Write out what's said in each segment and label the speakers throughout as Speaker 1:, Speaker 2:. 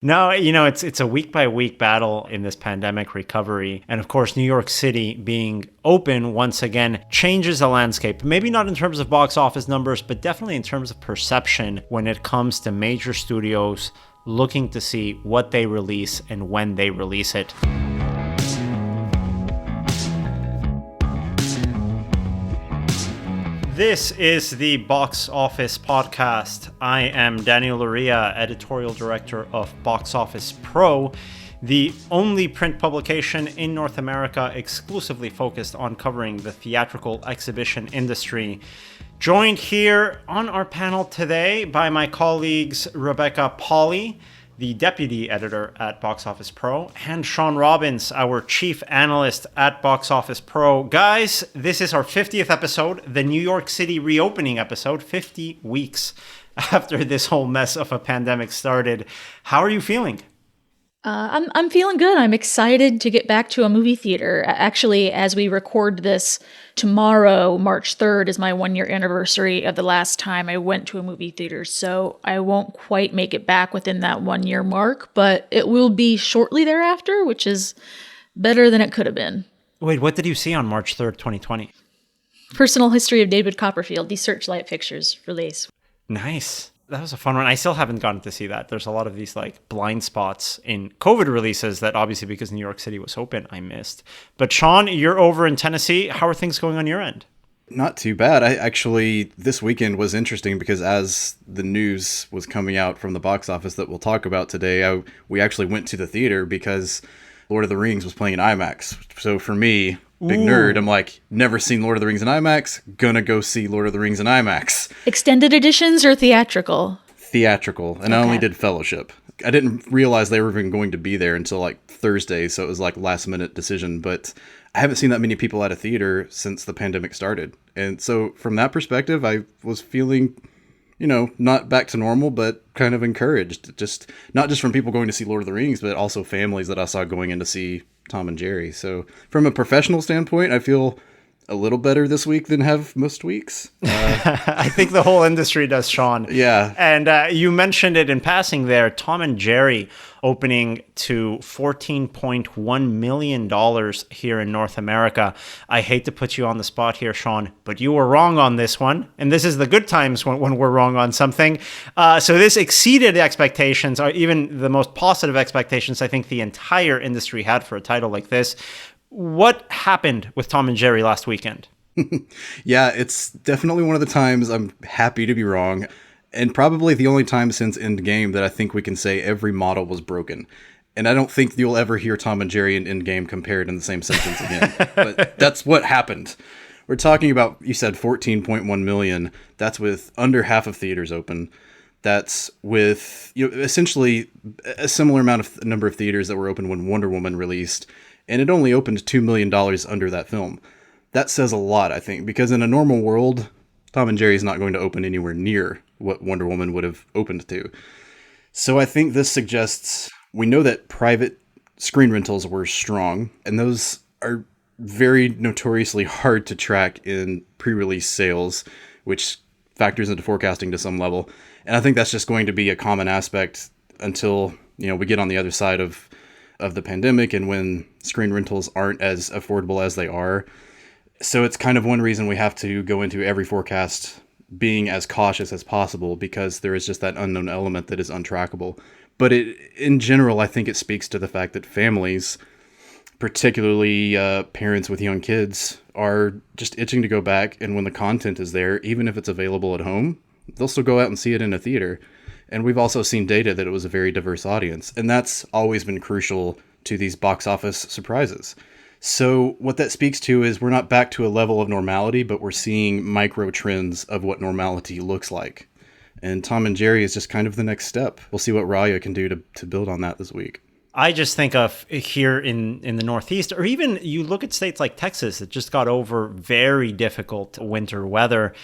Speaker 1: No, it's a week by week battle in this pandemic recovery. And of course, New York City being open once again changes the landscape. Maybe not in terms of box office numbers, but definitely in terms of perception when it comes to major studios looking to see what they release and when they release it. This is the Box Office Podcast. I am Daniel Loria, editorial director of Boxoffice Pro, the only print publication in North America exclusively focused on covering the theatrical exhibition industry. Joined here on our panel today by my colleagues Rebecca Pahle, the deputy editor at Boxoffice Pro, and Shawn Robbins, our chief analyst at Boxoffice Pro. Guys, this is our 50th episode, the New York City reopening episode, 50 weeks after this whole mess of a pandemic started. How are you feeling?
Speaker 2: I'm feeling good. I'm excited to get back to a movie theater. Actually, as we record this, tomorrow, March 3rd, is my 1-year anniversary of the last time I went to a movie theater. So I won't quite make it back within that 1-year mark, but it will be shortly thereafter, which is better than it could have been.
Speaker 1: Wait, what did you see on March 3rd, 2020?
Speaker 2: Personal History of David Copperfield, the Searchlight Pictures release.
Speaker 1: Nice. That was a fun one. I still haven't gotten to see that. There's a lot of these like blind spots in COVID releases that obviously because New York City was open, I missed. But Shawn, you're over in Tennessee. How are things going on your end?
Speaker 3: Not too bad. This weekend was interesting because as the news was coming out from the box office that we'll talk about today, we actually went to the theater because Lord of the Rings was playing in IMAX. So for me, big nerd, I'm like, never seen Lord of the Rings in IMAX, gonna go see Lord of the Rings in IMAX.
Speaker 2: Extended editions or theatrical?
Speaker 3: Theatrical, and I only did Fellowship. I didn't realize they were even going to be there until like Thursday, so it was like last minute decision, but I haven't seen that many people at a theater since the pandemic started. And so from that perspective, I was feeling, not back to normal, but kind of encouraged. Just not just from people going to see Lord of the Rings, but also families that I saw going in to see Tom and Jerry. So from a professional standpoint, I feel a little better this week than have most weeks.
Speaker 1: I think the whole industry does, Shawn.
Speaker 3: Yeah.
Speaker 1: And you mentioned it in passing there, Tom and Jerry opening to $14.1 million here in North America. I hate to put you on the spot here, Shawn, but you were wrong on this one. And this is the good times when we're wrong on something. So this exceeded expectations, or even the most positive expectations I think the entire industry had for a title like this. What happened with Tom and Jerry last weekend?
Speaker 3: Yeah, it's definitely one of the times I'm happy to be wrong. And probably the only time since Endgame that I think we can say every model was broken. And I don't think you'll ever hear Tom and Jerry and Endgame compared in the same sentence again. But that's what happened. We're talking about, you said 14.1 million. That's with under half of theaters open. That's with essentially a similar number of theaters that were open when Wonder Woman released. And it only opened $2 million under that film. That says a lot, I think, because in a normal world, Tom and Jerry is not going to open anywhere near what Wonder Woman would have opened to. So I think this suggests, we know that private screen rentals were strong, and those are very notoriously hard to track in pre-release sales, which factors into forecasting to some level. And I think that's just going to be a common aspect until, we get on the other side of the pandemic and when screen rentals aren't as affordable as they are. So it's kind of one reason we have to go into every forecast being as cautious as possible, because there is just that unknown element that is untrackable. But in general, I think it speaks to the fact that families, particularly parents with young kids, are just itching to go back. And when the content is there, even if it's available at home, they'll still go out and see it in a theater. And we've also seen data that it was a very diverse audience. And that's always been crucial to these box office surprises. So what that speaks to is we're not back to a level of normality, but we're seeing micro trends of what normality looks like. And Tom and Jerry is just kind of the next step. We'll see what Raya can do to build on that this week.
Speaker 1: I just think of here in the Northeast, or even you look at states like Texas that just got over very difficult winter weather.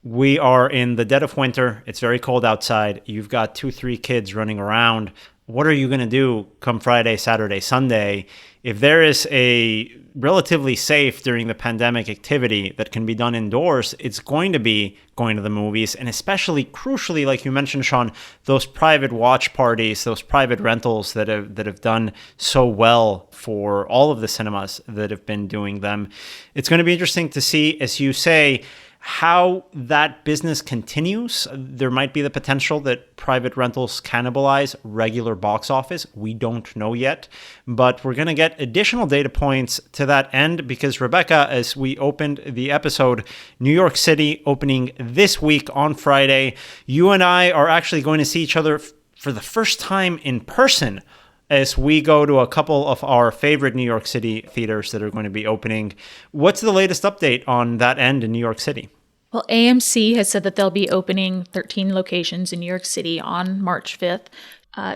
Speaker 1: We are in the dead of winter. It's very cold outside. You've got 2-3 kids running around. what are you going to do come Friday, Saturday, Sunday? If there is a relatively safe during the pandemic activity that can be done indoors, it's going to be going to the movies. And especially crucially, like you mentioned, Shawn, those private watch parties, those private rentals that have done so well for all of the cinemas that have been doing them. It's going to be interesting to see, as you say, how that business continues. There might be the potential that private rentals cannibalize regular box office. We don't know yet, but we're going to get additional data points to that end because, Rebecca, as we opened the episode, New York City opening this week on Friday. You and I are actually going to see each other for the first time in person as we go to a couple of our favorite New York City theaters that are going to be opening. What's the latest update on that end in New York City?
Speaker 2: Well, AMC has said that they'll be opening 13 locations in New York City on March 5th.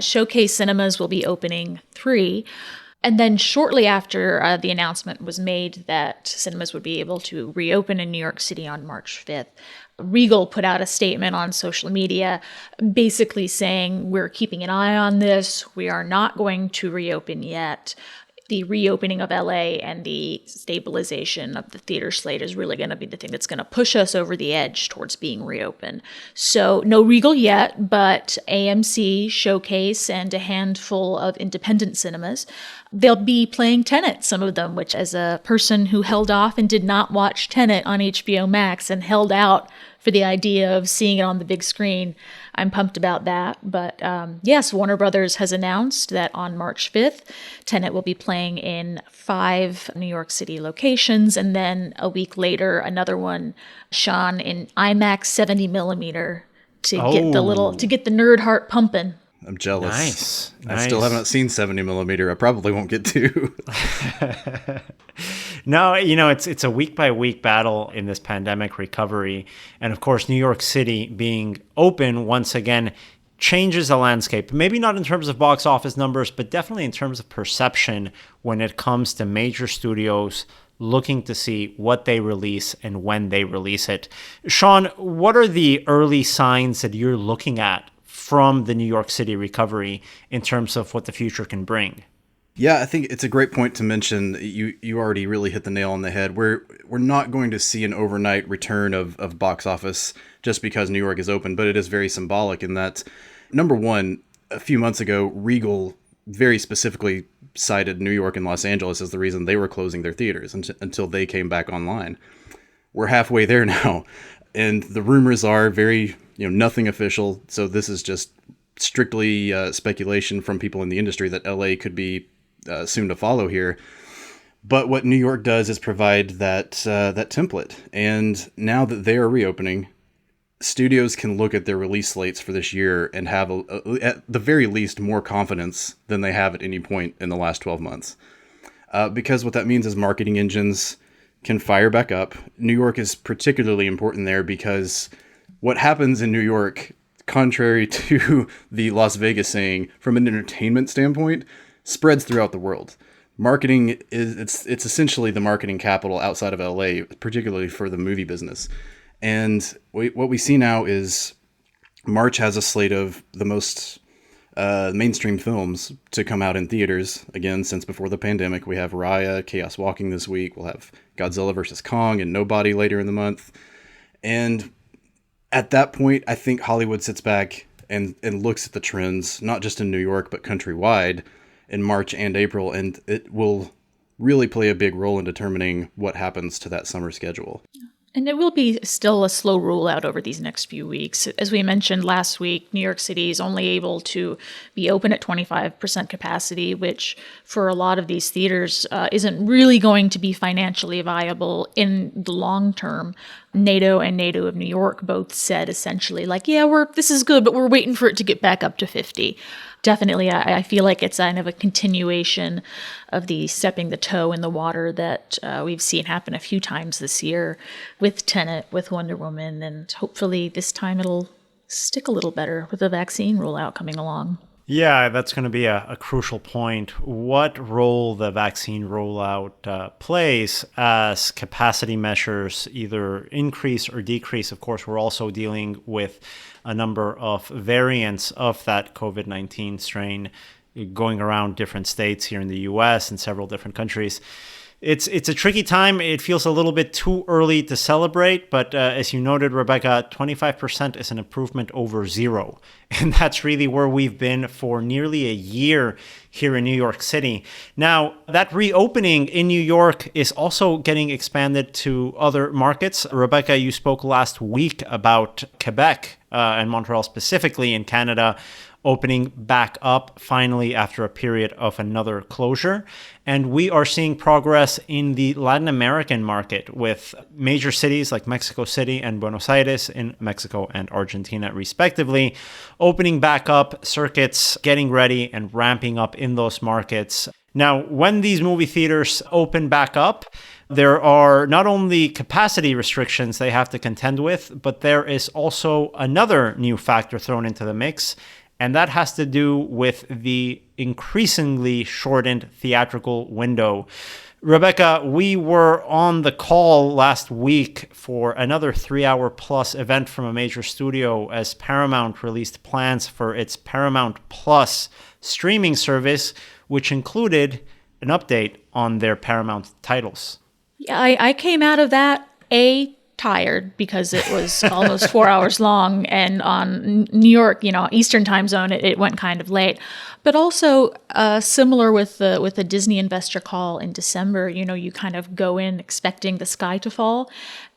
Speaker 2: Showcase Cinemas will be opening 3. And then shortly after the announcement was made that cinemas would be able to reopen in New York City on March 5th, Regal put out a statement on social media basically saying, we're keeping an eye on this. We are not going to reopen yet. The reopening of LA and the stabilization of the theater slate is really going to be the thing that's going to push us over the edge towards being reopened. So no Regal yet, but AMC, Showcase, and a handful of independent cinemas. They'll be playing Tenet, some of them, which as a person who held off and did not watch Tenet on HBO Max and held out for the idea of seeing it on the big screen, I'm pumped about that. But yes, Warner Brothers has announced that on March 5th, Tenet will be playing in 5 New York City locations. And then a week later, another one, Shawn, in IMAX 70 millimeter to get the nerd heart pumping.
Speaker 3: I'm jealous.
Speaker 1: Nice.
Speaker 3: I still haven't seen 70 millimeter. I probably won't get to.
Speaker 1: No, it's a week by week battle in this pandemic recovery. And of course, New York City being open once again changes the landscape. Maybe not in terms of box office numbers, but definitely in terms of perception when it comes to major studios looking to see what they release and when they release it. Shawn, what are the early signs that you're looking at from the New York City recovery in terms of what the future can bring?
Speaker 3: Yeah, I think it's a great point to mention. You already really hit the nail on the head. We're not going to see an overnight return of box office just because New York is open, but it is very symbolic in that, number one, a few months ago, Regal very specifically cited New York and Los Angeles as the reason they were closing their theaters until they came back online. We're halfway there now, and the rumors are very, nothing official. So this is just strictly speculation from people in the industry that LA could be soon to follow here. But what New York does is provide that template. And now that they are reopening, studios can look at their release slates for this year and have, at the very least, more confidence than they have at any point in the last 12 months. Because what that means is marketing engines can fire back up. New York is particularly important there because what happens in New York, contrary to the Las Vegas saying, from an entertainment standpoint, spreads throughout the world. Marketing it's essentially the marketing capital outside of LA, particularly for the movie business. And what we see now is March has a slate of the most mainstream films to come out in theaters. Again, since before the pandemic, we have Raya, Chaos Walking this week. We'll have Godzilla vs. Kong and Nobody later in the month. And at that point, I think Hollywood sits back and looks at the trends, not just in New York, but countrywide in March and April. And it will really play a big role in determining what happens to that summer schedule.
Speaker 2: And it will be still a slow rollout over these next few weeks. As we mentioned last week, New York City is only able to be open at 25% capacity, which for a lot of these theaters isn't really going to be financially viable in the long term. NATO and NATO of New York both said essentially this is good, but we're waiting for it to get back up to 50. Definitely, I feel like it's kind of a continuation of the stepping the toe in the water that we've seen happen a few times this year with Tenet, with Wonder Woman, and hopefully this time it'll stick a little better with the vaccine rollout coming along.
Speaker 1: Yeah, that's going to be a crucial point. What role the vaccine rollout plays as capacity measures either increase or decrease. Of course, we're also dealing with a number of variants of that COVID-19 strain going around different states here in the US and several different countries. It's a tricky time. It feels a little bit too early to celebrate, but as you noted, Rebecca, 25% is an improvement over zero. And that's really where we've been for nearly a year here in New York City. Now, that reopening in New York is also getting expanded to other markets. Rebecca, you spoke last week about Quebec and Montreal specifically in Canada opening back up finally after a period of another closure. And we are seeing progress in the Latin American market with major cities like Mexico City and Buenos Aires in Mexico and Argentina, respectively, opening back up, circuits getting ready and ramping up in those markets. Now, when these movie theaters open back up, there are not only capacity restrictions they have to contend with, but there is also another new factor thrown into the mix. And that has to do with the increasingly shortened theatrical window. Rebecca, we were on the call last week for another 3-hour plus event from a major studio as Paramount released plans for its Paramount Plus streaming service, which included an update on their Paramount titles.
Speaker 2: Yeah, I came out of that tired because it was almost 4 hours long, and on New York, Eastern time zone, it went kind of late. But also similar with the Disney investor call in December, you kind of go in expecting the sky to fall.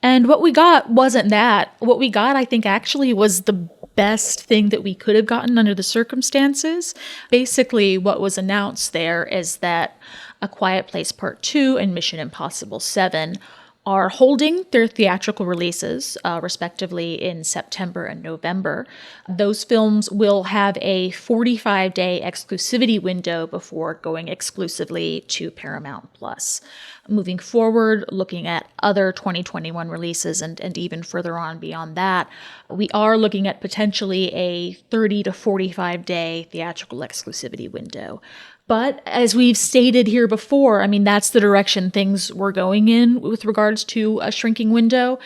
Speaker 2: And what we got wasn't that. What we got, I think, actually was the best thing that we could have gotten under the circumstances. Basically, what was announced there is that A Quiet Place Part 2 and Mission Impossible 7 are holding their theatrical releases, respectively, in September and November. Those films will have a 45-day exclusivity window before going exclusively to Paramount Plus. Moving forward, looking at other 2021 releases and even further on beyond that, we are looking at potentially a 30 to 45-day theatrical exclusivity window. But as we've stated here before, that's the direction things were going in with regards to a shrinking window.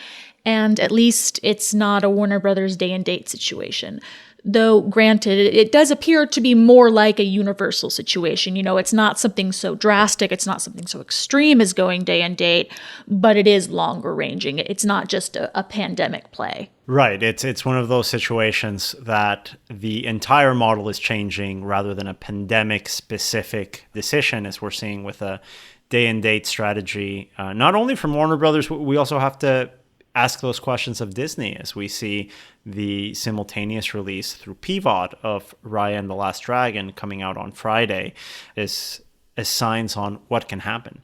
Speaker 2: And at least it's not a Warner Brothers day and date situation. Though, granted, it does appear to be more like a Universal situation. It's not something so drastic. It's not something so extreme as going day and date, but it is longer ranging. It's not just a pandemic play.
Speaker 1: Right. It's one of those situations that the entire model is changing rather than a pandemic-specific decision, as we're seeing with a day-and-date strategy. Not only from Warner Brothers, we also have to ask those questions of Disney as we see the simultaneous release through PVOD of Raya and the Last Dragon coming out on Friday as signs on what can happen.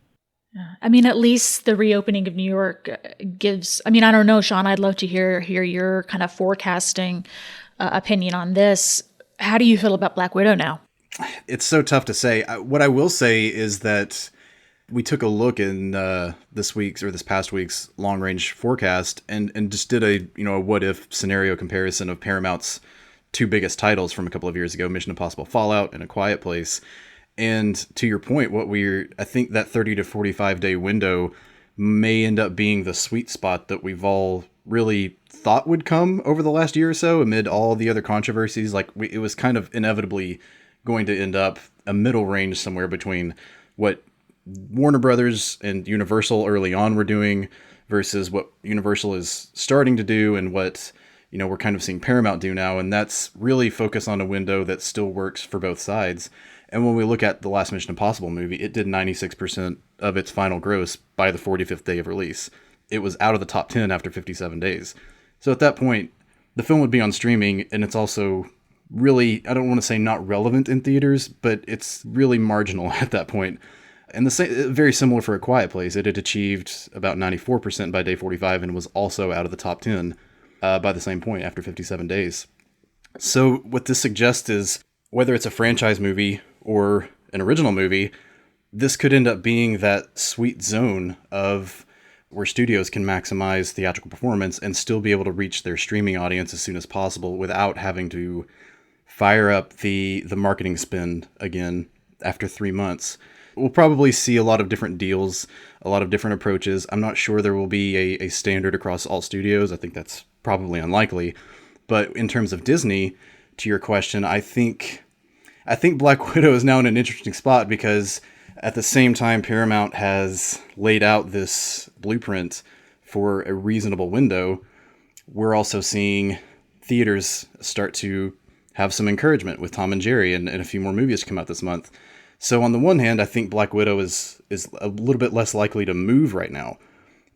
Speaker 2: At least the reopening of New York gives, I don't know, Shawn, I'd love to hear your kind of forecasting opinion on this. How do you feel about Black Widow now?
Speaker 3: It's so tough to say. What I will say is that we took a look in this past week's long range forecast and just did a what if scenario comparison of Paramount's two biggest titles from a couple of years ago, Mission Impossible Fallout and A Quiet Place. And to your point, I think that 30 to 45 day window may end up being the sweet spot that we've all really thought would come over the last year or so amid all the other controversies. It was kind of inevitably going to end up a middle range somewhere between what Warner Brothers and Universal early on were doing versus what Universal is starting to do and what we're kind of seeing Paramount do now. And that's really focus on a window that still works for both sides. And when we look at the last Mission Impossible movie, it did 96% of its final gross by the 45th day of release. It was out of the top 10 after 57 days. So at that point, the film would be on streaming, and it's also really, I don't want to say not relevant in theaters, but it's really marginal at that point. And the same, very similar for A Quiet Place. It had achieved about 94% by day 45 and was also out of the top 10 by the same point after 57 days. So what this suggests is whether it's a franchise movie or an original movie, this could end up being that sweet zone of where studios can maximize theatrical performance and still be able to reach their streaming audience as soon as possible without having to fire up the marketing spend again after 3 months. We'll probably see a lot of different deals, a lot of different approaches. I'm not sure there will be a standard across all studios. I think that's probably unlikely. But in terms of Disney, to your question, I think Black Widow is now in an interesting spot because at the same time Paramount has laid out this blueprint for a reasonable window, we're also seeing theaters start to have some encouragement with Tom and Jerry and a few more movies to come out this month. So on the one hand, I think Black Widow is a little bit less likely to move right now,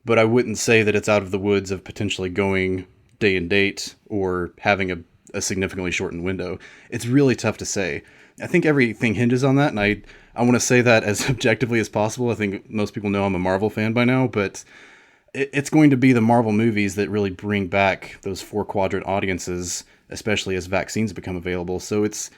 Speaker 3: but I wouldn't say that it's out of the woods of potentially going day and date or having a significantly shortened window. It's really tough to say. I think everything hinges on that, and I want to say that as objectively as possible. I think most people know I'm a Marvel fan by now, but it's going to be the Marvel movies that really bring back those 4-quadrant audiences, especially as vaccines become available. So it's,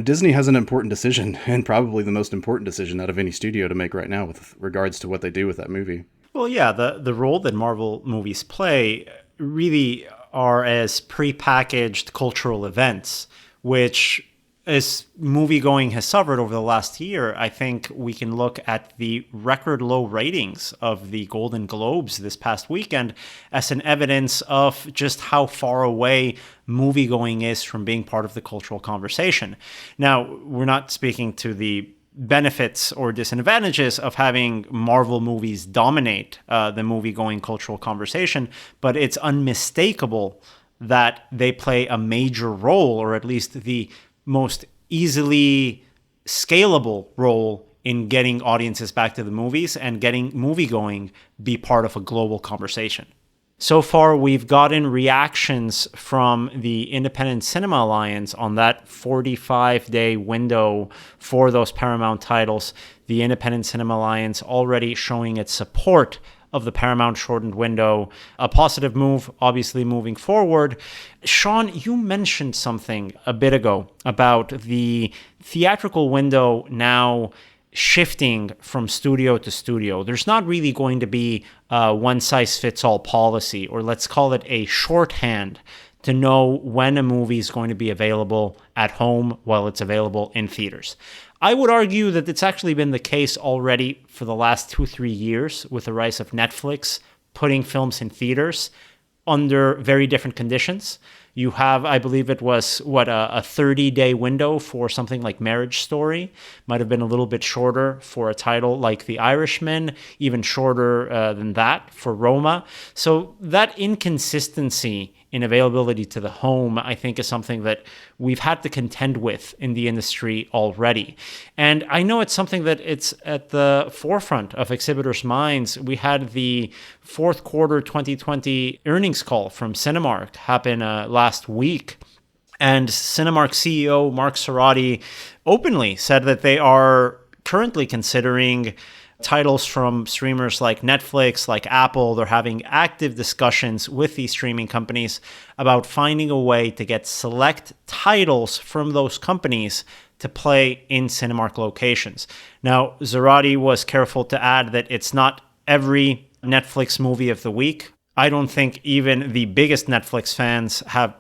Speaker 3: Disney has an important decision, and probably the most important decision out of any studio to make right now with regards to what they do with that movie.
Speaker 1: Well, yeah, the role that Marvel movies play really are as prepackaged cultural events, which, as movie-going has suffered over the last year, I think we can look at the record low ratings of the Golden Globes this past weekend as an evidence of just how far away movie-going is from being part of the cultural conversation. Now, we're not speaking to the benefits or disadvantages of having Marvel movies dominate the movie-going cultural conversation, but it's unmistakable that they play a major role, or at least the most easily scalable role in getting audiences back to the movies and getting movie-going be part of a global conversation. So far, we've gotten reactions from the Independent Cinema Alliance on that 45-day window for those Paramount titles. The Independent Cinema Alliance already showing its support of the Paramount shortened window, a positive move, obviously moving forward. Shawn, you mentioned something a bit ago about the theatrical window now shifting from studio to studio. There's not really going to be a one-size-fits-all policy, or let's call it a shorthand to know when a movie is going to be available at home while it's available in theaters. I would argue that it's actually been the case already for the last 2-3 years with the rise of Netflix putting films in theaters under very different conditions. You have, I believe it was, a 30-day window for something like Marriage Story. Might have been a little bit shorter for a title like The Irishman, even shorter than that for Roma. So that inconsistency in availability to the home, I think, is something that we've had to contend with in the industry already. And I know it's something that it's at the forefront of exhibitors' minds. We had the fourth quarter 2020 earnings call from Cinemark happen last week. And Cinemark CEO Mark Cerati openly said that they are currently considering titles from streamers like Netflix, like Apple. They're having active discussions with these streaming companies about finding a way to get select titles from those companies to play in Cinemark locations. Now, Cerati was careful to add that it's not every Netflix movie of the week. I don't think even the biggest Netflix fans have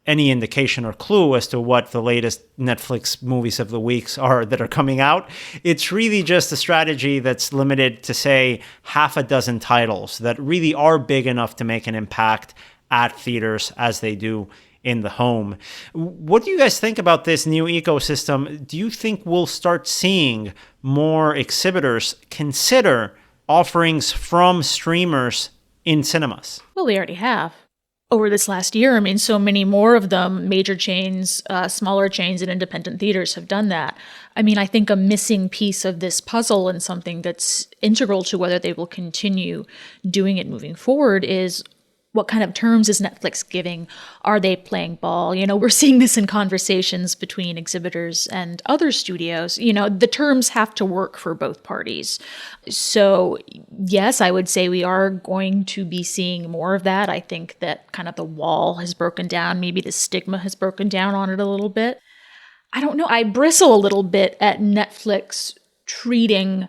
Speaker 1: any indication or clue as to what the latest Netflix movies of the weeks are that are coming out. It's really just a strategy that's limited to, say, half a dozen titles that really are big enough to make an impact at theaters as they do in the home. What do you guys think about this new ecosystem? Do you think we'll start seeing more exhibitors consider offerings from streamers in cinemas?
Speaker 2: Well, we already have. Over this last year, I mean, so many more of them, major chains, smaller chains, and independent theaters have done that. I mean, I think a missing piece of this puzzle and something that's integral to whether they will continue doing it moving forward is what kind of terms is Netflix giving? Are they playing ball? You know, we're seeing this in conversations between exhibitors and other studios. You know, the terms have to work for both parties. So yes, I would say we are going to be seeing more of that. I think that kind of the wall has broken down. Maybe the stigma has broken down on it a little bit. I don't know. I bristle a little bit at Netflix treating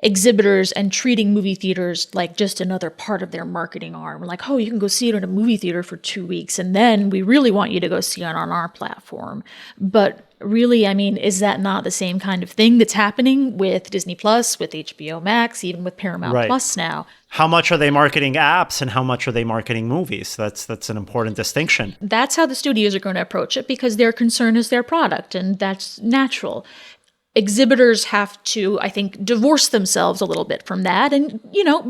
Speaker 2: exhibitors and treating movie theaters like just another part of their marketing arm. Like, oh, you can go see it in a movie theater for 2 weeks, and then we really want you to go see it on our platform. But really, I mean, is that not the same kind of thing that's happening with Disney Plus, with HBO Max, even with Paramount Plus now?
Speaker 1: How much are they marketing apps and how much are they marketing movies? That's an important distinction.
Speaker 2: That's how the studios are going to approach it, because their concern is their product, and that's natural. Exhibitors have to, I think, divorce themselves a little bit from that and,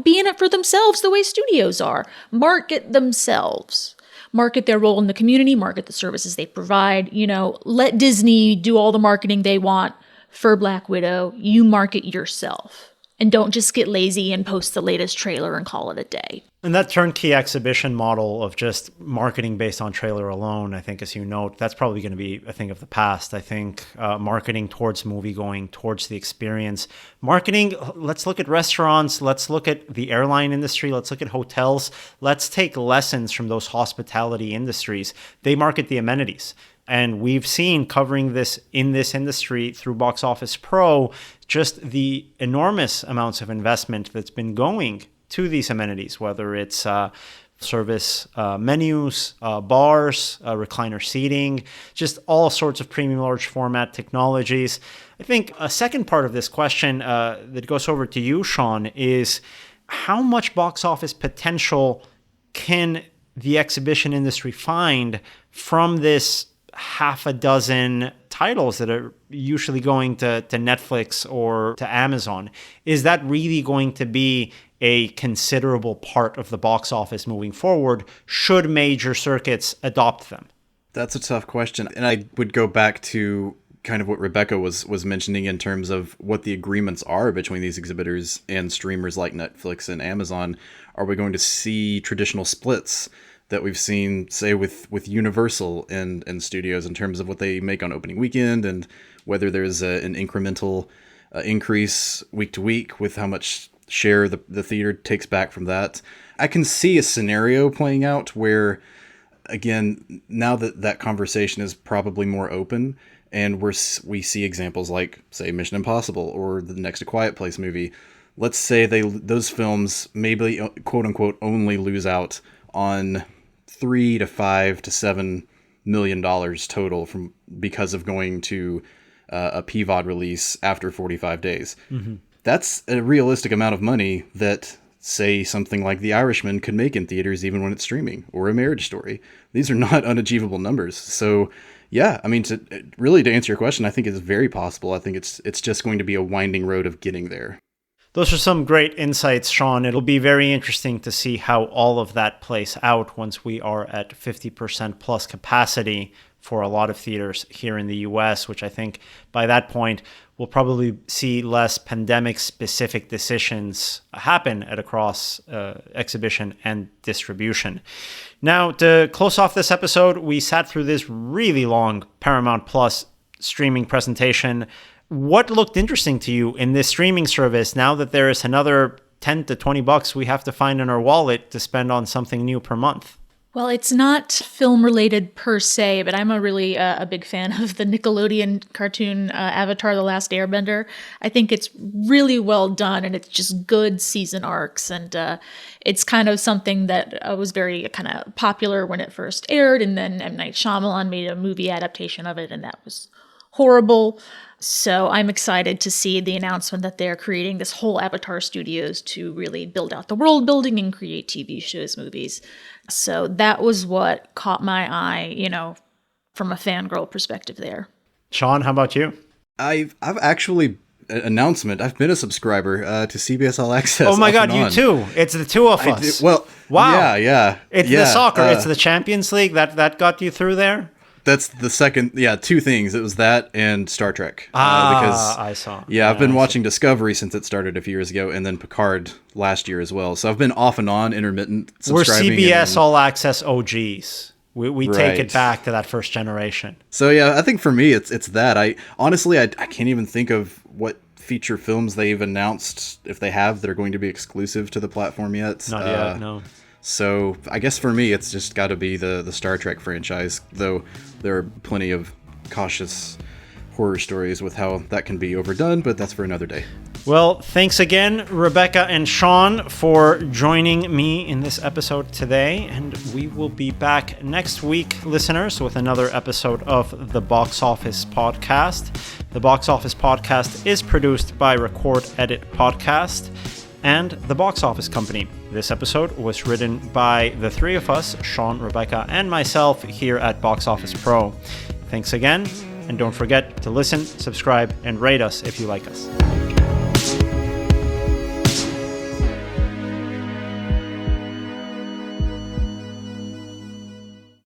Speaker 2: be in it for themselves the way studios are. Market themselves. Market their role in the community, market the services they provide. Let Disney do all the marketing they want for Black Widow. You market yourself. And don't just get lazy and post the latest trailer and call it a day.
Speaker 1: And that turnkey exhibition model of just marketing based on trailer alone, I think, as you note, that's probably going to be a thing of the past. I think marketing towards movie going, towards the experience. Marketing, let's look at restaurants. Let's look at the airline industry. Let's look at hotels. Let's take lessons from those hospitality industries. They market the amenities. And we've seen, covering this in this industry through Box Office Pro, just the enormous amounts of investment that's been going to these amenities, whether it's service menus, bars, recliner seating, just all sorts of premium large format technologies. I think a second part of this question that goes over to you, Shawn, is how much box office potential can the exhibition industry find from this half a dozen titles that are usually going to Netflix or to Amazon? Is that really going to be a considerable part of the box office moving forward? Should major circuits adopt them?
Speaker 3: That's a tough question. And I would go back to kind of what Rebecca was mentioning in terms of what the agreements are between these exhibitors and streamers like Netflix and Amazon. Are we going to see traditional splits that we've seen, say, with Universal and studios in terms of what they make on opening weekend, and whether there's an incremental increase week to week with how much share the theater takes back from that? I can see a scenario playing out where, again, now that conversation is probably more open, and we see examples like, say, Mission Impossible or the next A Quiet Place movie. Let's say those films maybe, quote unquote, only lose out on $3 to $5 to $7 million total because of going to a PVOD release after 45 days. Mm-hmm. That's a realistic amount of money that, say, something like The Irishman could make in theaters even when it's streaming, or A Marriage Story. These are not unachievable numbers. So, yeah, I mean, to answer your question, I think it's very possible. I think it's just going to be a winding road of getting there.
Speaker 1: Those are some great insights, Shawn. It'll be very interesting to see how all of that plays out once we are at 50% plus capacity for a lot of theaters here in the US, which I think by that point we'll probably see less pandemic-specific decisions happen across exhibition and distribution. Now, to close off this episode, we sat through this really long Paramount Plus streaming presentation. What looked interesting to you in this streaming service now that there is another $10 to $20 we have to find in our wallet to spend on something new per month?
Speaker 2: Well, it's not film related per se, but I'm a big fan of the Nickelodeon cartoon Avatar: The Last Airbender. I think it's really well done, and it's just good season arcs, and it's kind of something that was very kind of popular when it first aired, and then M. Night Shyamalan made a movie adaptation of it, and that was horrible. So I'm excited to see the announcement that they're creating this whole Avatar Studios to really build out the world building and create TV shows, movies. So that was what caught my eye, from a fangirl perspective there.
Speaker 1: Shawn, how about you?
Speaker 3: I've actually announcement. I've been a subscriber to CBS All Access.
Speaker 1: Oh my God, you too. It's the two of us.
Speaker 3: Well, wow. Yeah.
Speaker 1: It's the soccer. It's the Champions League that got you through there.
Speaker 3: That's the second, two things. It was that and Star Trek.
Speaker 1: Because I saw.
Speaker 3: Yeah, I've been watching Discovery since it started a few years ago, and then Picard last year as well. So I've been off and on, intermittent subscribing.
Speaker 1: We're CBS All Access OGs. We take it back to that first generation.
Speaker 3: So yeah, I think for me, it's that. I honestly can't even think of what feature films they've announced, if they have, that are going to be exclusive to the platform yet.
Speaker 1: Not yet, no.
Speaker 3: So I guess for me, it's just got to be the Star Trek franchise, though there are plenty of cautious horror stories with how that can be overdone, but that's for another day.
Speaker 1: Well, thanks again, Rebecca and Shawn, for joining me in this episode today. And we will be back next week, listeners, with another episode of the Box Office Podcast. The Box Office Podcast is produced by Record Edit Podcast and the Box Office Company. This episode was written by the three of us, Shawn, Rebecca, and myself here at Box Office Pro. Thanks again, and don't forget to listen, subscribe, and rate us if you like us.